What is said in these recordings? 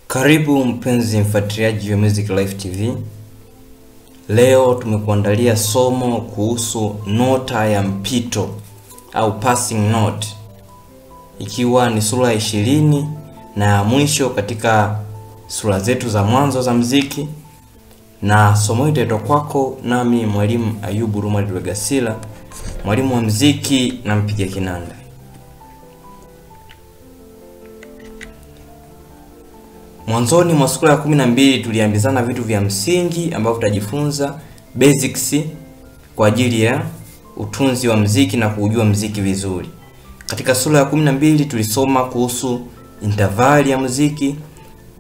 Karibu mpenzi mfuatiliaji wa Music Life TV. Leo tumekuandalia somo kuhusu nota ya mpito au passing note, ikiwa ni sura 20 na ya mwisho katika sura zetu za mwanzo za muziki. Na somo hili litaletwa kwako nami mwalimu Ayubu Rumali Rwegasila, mwalimu wa muziki na mpiga kinanda. Mwanzoni mwa sura ya 12 tuliambizana vitu vya msingi ambavyo tutajifunza basics kwa ajili ya utunzi wa muziki na kujua muziki vizuri. Katika sura ya 12 tulisoma kuhusu interval ya muziki.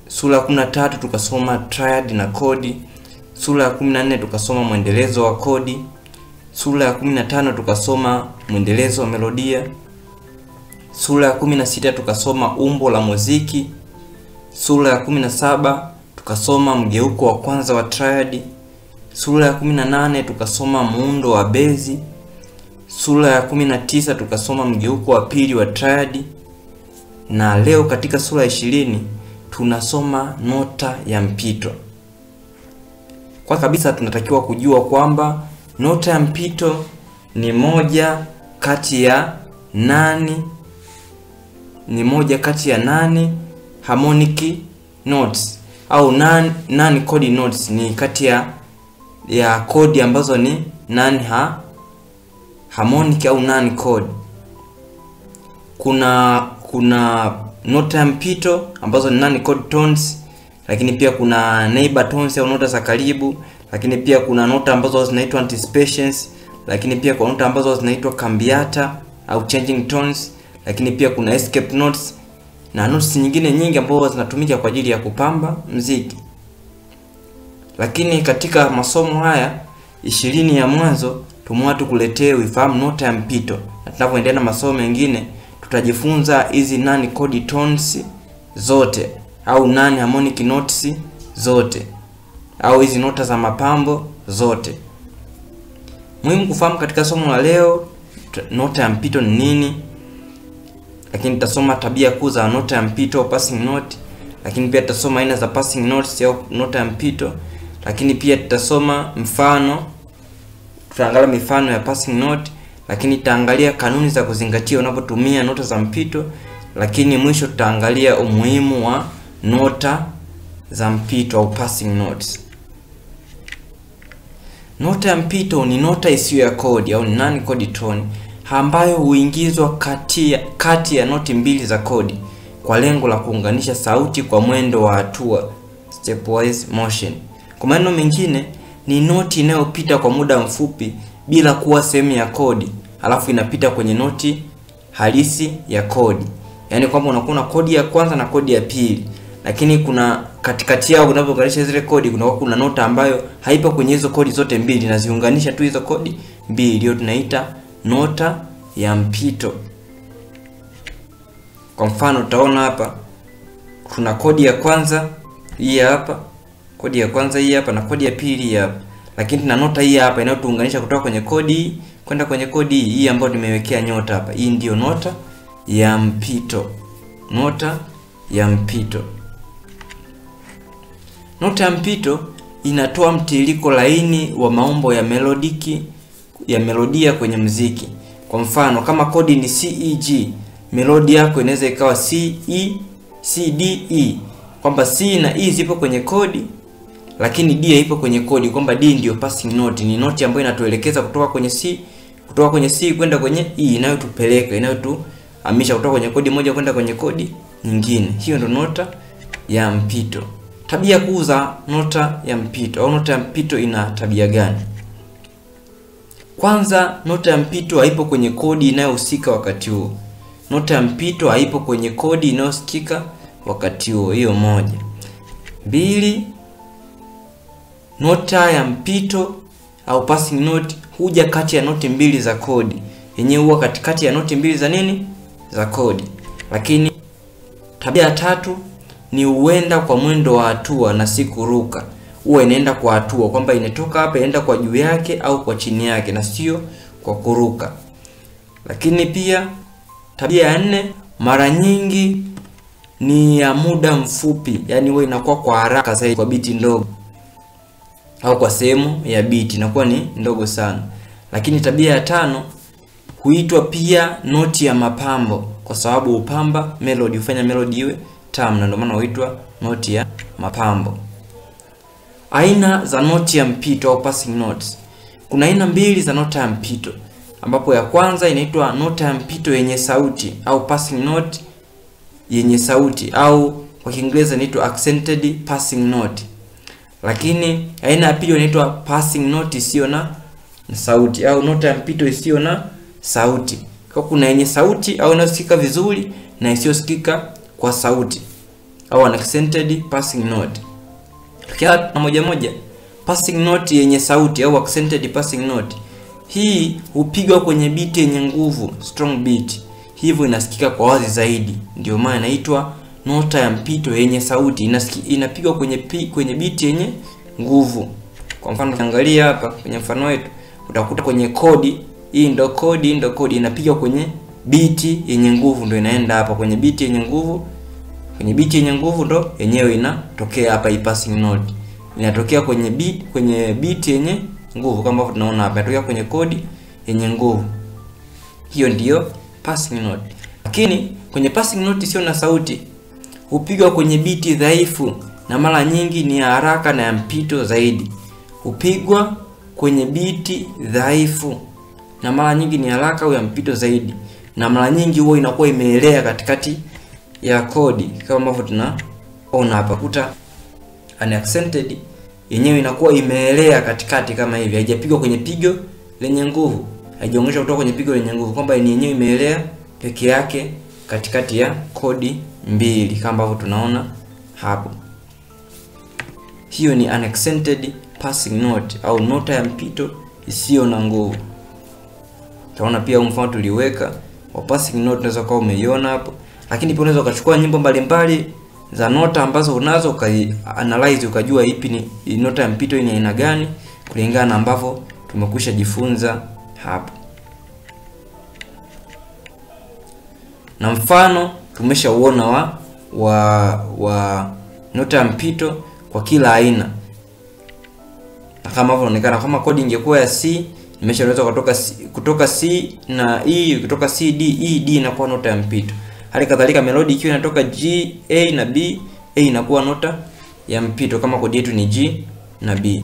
Sura ya 13 tukasoma triad na kodi. Sura ya 14 tukasoma mwendelezo wa kodi. Sura ya 15 tukasoma mwendelezo wa melodia. Sura ya 16 tukasoma umbo la muziki. Sura ya 17 tukasoma mgeuko wa kwanza wa triad. Sura ya 18 tukasoma muundo wa bezi. Sura ya 19 tukasoma mgeuko wa pili wa triad. Na leo katika sura ya 20 tunasoma nota ya mpito. Kwa kabisa tunatakiwa kujua kwamba nota ya mpito ni moja kati ya nane harmonic notes au nane chord notes. Ni kati ya kodi ambazo ni nane harmonic au nane chord. Kuna nota ya mpito ambazo ni nane chord tones, lakini pia kuna neighbor tones au nota za karibu, lakini pia kuna nota ambazo zinaitwa anticipations, lakini pia kuna nota ambazo zinaitwa cambiata au changing tones, lakini pia kuna escape notes na notes nyingine nyingi ambazo zinatumika kwa ajili ya kupamba muziki. Lakini katika masomo haya 20 ya mwanzo tumewatu kuletea ufahamu nota ya mpito, na tunapoendelea na masomo mengine tutajifunza hizi nane chord tones zote au nane harmonic notes zote au hizi nota za mapambo zote. Muhimu kufahamu katika somo la leo nota ya mpito ni nini, lakini tutasoma tabia kuu za nota ya mpito passing note, lakini pia tutasoma aina za passing notes au nota ya mpito, lakini pia tutasoma tutaangalia mifano ya passing note, lakini tutaangalia kanuni za kuzingatia unapotumia nota za mpito, lakini mwisho tutaangalia umuhimu wa nota za mpito au passing notes. Nota ya mpito ni nota isiyo ya kodi au non chord tone ambayo huingizwa kati ya noti mbili za kodi kwa lengo la kuunganisha sauti kwa mwendo wa hatua, stepwise motion. Kwa maneno mengine ni noti inayopita kwa muda mfupi bila kuwa sehemu ya kodi, alafu inapita kwenye noti halisi ya kodi. Yaani kwamba unakuwa na kodi ya kwanza na kodi ya pili, lakini kuna katikati yao unapounganisha zile kodi kuna nota ambayo haipo kwenye hizo kodi zote mbili, na ziunganisha tu hizo kodi mbili, hiyo tunaita nota ya mpito. Kwa mfano utaona hapa kuna kodi ya kwanza hii hapa, kodi ya kwanza hii hapa na kodi ya pili hii hapa, lakini tuna nota hii hapa inayotuunganisha kutoka kwenye kodi hii kwenda kwenye kodi hii ambayo nimewekea nyota hapa. Hii ndio nota ya mpito. Nota ya mpito. Nota ya mpito inatoa mtiririko laini wa maumbo ya melodia kwenye muziki. Kwa mfano kama kodi ni C E G, melodi yako inaweza ikawa C E C D E, kwamba C na E zipo kwenye kodi lakini D haipo kwenye kodi, kwamba D ndio passing note. Ni noti ambayo inatuelekeza kutoka kwenye C kwenda kwenye E, inayotuhamisha kutoka kwenye kodi moja kwenda kwenye kodi nyingine. Hiyo ndio nota ya mpito. Tabia kuu za nota ya mpito au nota ya mpito ina tabia gani? Kwanza, nota ya mpito haipo kwenye kodi inayohusika wakati huo. Nota ya mpito haipo kwenye kodi inayosikika wakati huo. Hiyo moja. 2, nota ya mpito au passing note huja kati ya noti mbili za kodi. Yenyewe huwa katikati ya noti mbili za nini? Za kodi. Lakini tabia ya 3 ni huenda kwa mwendo wa hatua na si kuruka. Huwa inaenda kwa hatua, kwamba inatoka hapa inaenda kwa juu yake au kwa chini yake na sio kwa kuruka. Lakini pia tabia ya 4, mara nyingi ni ya muda mfupi, yani huwa inakuwa kwa haraka zaidi kwa biti ndogo, au kwa sehemu ya biti inakuwa ni ndogo sana. Lakini tabia ya 5 huitwa pia noti ya mapambo, kwa sababu upamba melody, hufanya melody iwe tamu, na ndio maana huitwa noti ya mapambo. Aina za noti ya mpito au passing notes. Kuna aina 2 za nota ya mpito, ambapo ya kwanza inaitwa nota ya mpito yenye sauti au passing note yenye sauti, au kwa Kiingereza inaitwa accented passing note. Lakini aina ya pili inaitwa passing note isiyo na sauti, au nota ya mpito isiyo na sauti. Kwa kuna yenye sauti au inasikika vizuri na isiyosikika kwa sauti, au an accented passing note. Tukianza na moja, passing note yenye sauti au accented passing note. Hii hupigwa kwenye beat yenye nguvu, strong beat. Hivyo inasikika kwa wazi zaidi. Ndio maana inaitwa nota ya mpito yenye sauti. Inapigwa kwenye beat yenye nguvu. Kwa mfano tukiangalia hapa kwenye mfano wetu, utakuta kwenye kodi, hii ndo kodi inapigwa kwenye beat yenye nguvu, ndio inaenda hapa kwenye beat yenye nguvu. Kwenye beat yenye nguvu ndo yenyewe inatokea hapa hii passing note. Inatokea kwenye beat yenye nguvu kama ambavyo tunaona hapa. Inatokea kwenye kodi yenye nguvu. Hiyo ndiyo passing note. Lakini kwenye passing note isiyo na sauti hupigwa kwenye beat dhaifu, na mara nyingi ni ya haraka na ya mpito zaidi. Hupigwa kwenye beat dhaifu na mara nyingi ni haraka au ya mpito zaidi, na mara nyingi huwa inakuwa imeelea katikati ya kodi kama ambavyo tunaona hapa. Kuta an accented yenyewe inakuwa imeelea katikati kama hivi, haijapigwa kwenye pigo lenye nguvu, haijaongezwa kutoka kwenye pigo lenye nguvu, kwamba ni yenyewe imeelea peke yake katikati ya kodi 2 kama ambavyo tunaona hapo. Hiyo ni an accented passing note au nota ya mpito isiyo na nguvu. Tunaona pia mfano tuliweka wa passing note, unaweza kuwa umeiona hapo. Lakini pia unaweza ukachukua nyimbo mbalimbali za nota ambazo unazo analyze ukajua ipi ni nota ya mpito ni aina gani, kulingana na ambavyo tumekwisha jifunza hapo. Na mfano tumeshauona wa nota ya mpito kwa kila aina. Na kama hapo inaonekana kama kodi ingekuwa ya C, nimeshaweza kutoka C na E, kutoka C D, E D inakuwa nota ya mpito. Hali kadhalika melody ikiwa inatoka G, A na B, A inakuwa nota ya mpito kama kodi yetu ni G na B.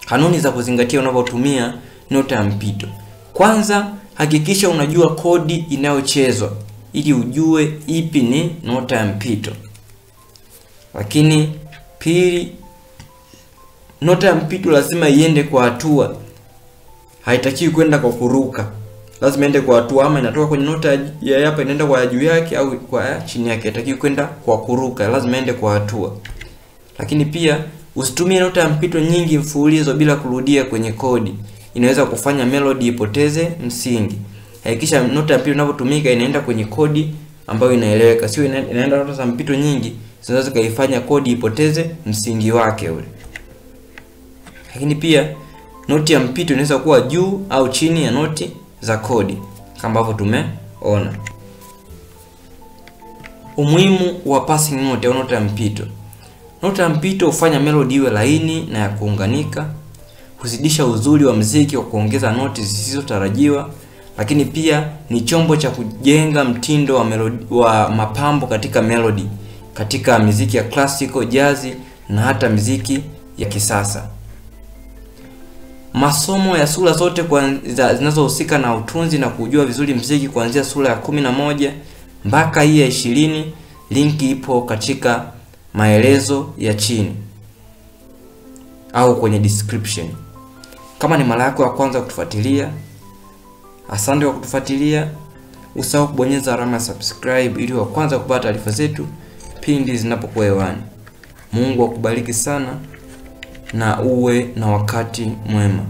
Kanuni za kuzingatia unapotumia nota ya mpito. Kwanza, hakikisha unajua kodi inayochezwa ili ujue ipi ni nota ya mpito. Lakini pili, nota ya mpito lazima iende kwa hatua. Haitakiwi kwenda kwa kuruka. Lazima iende kwa hatua, ama inatoka kwenye nota ya hapa inaenda kwa juu yake au kwa chini yake. Haitakiwi kwenda kwa kuruka, lazima iende kwa hatua. Lakini pia usitumie nota ya mpito nyingi mfululizo bila kurudia kwenye kodi. Inaweza kufanya melody ipoteze msingi. Hakikisha nota ya mpito inapotumika inaenda kwenye kodi ambayo inaeleweka, sio inaenda nota za mpito nyingi zinaweza kaifanya kodi ipoteze msingi wake ule. Lakini pia noti ya mpito inaweza kuwa juu au chini ya noti za kodi kama ambavyo tumeona. Umuhimu wa passing note au nota ya mpito. Nota ya mpito hufanya melody iwe laini na ya kuunganika, huzidisha uzuri wa muziki kwa kuongeza noti zisizotarajiwa, lakini pia ni chombo cha kujenga mtindo wa melody, wa mapambo katika melody, katika muziki ya classical, jazz na hata muziki ya kisasa. Masomo ya sura zote zinazohusika na utunzi na kujua vizuri muziki kuanzia sura ya 11 mpaka hii ya 20, linki ipo katika maelezo ya chini au kwenye description. Kama ni mara yako ya kwanza kutufuatilia, asante kwa kutufuatilia. Usahau kubonyeza alama ya subscribe ili wa kwanza kupata taarifa zetu pindi zinapokuwa hewani. Mungu akubariki sana na uwe na wakati mwema.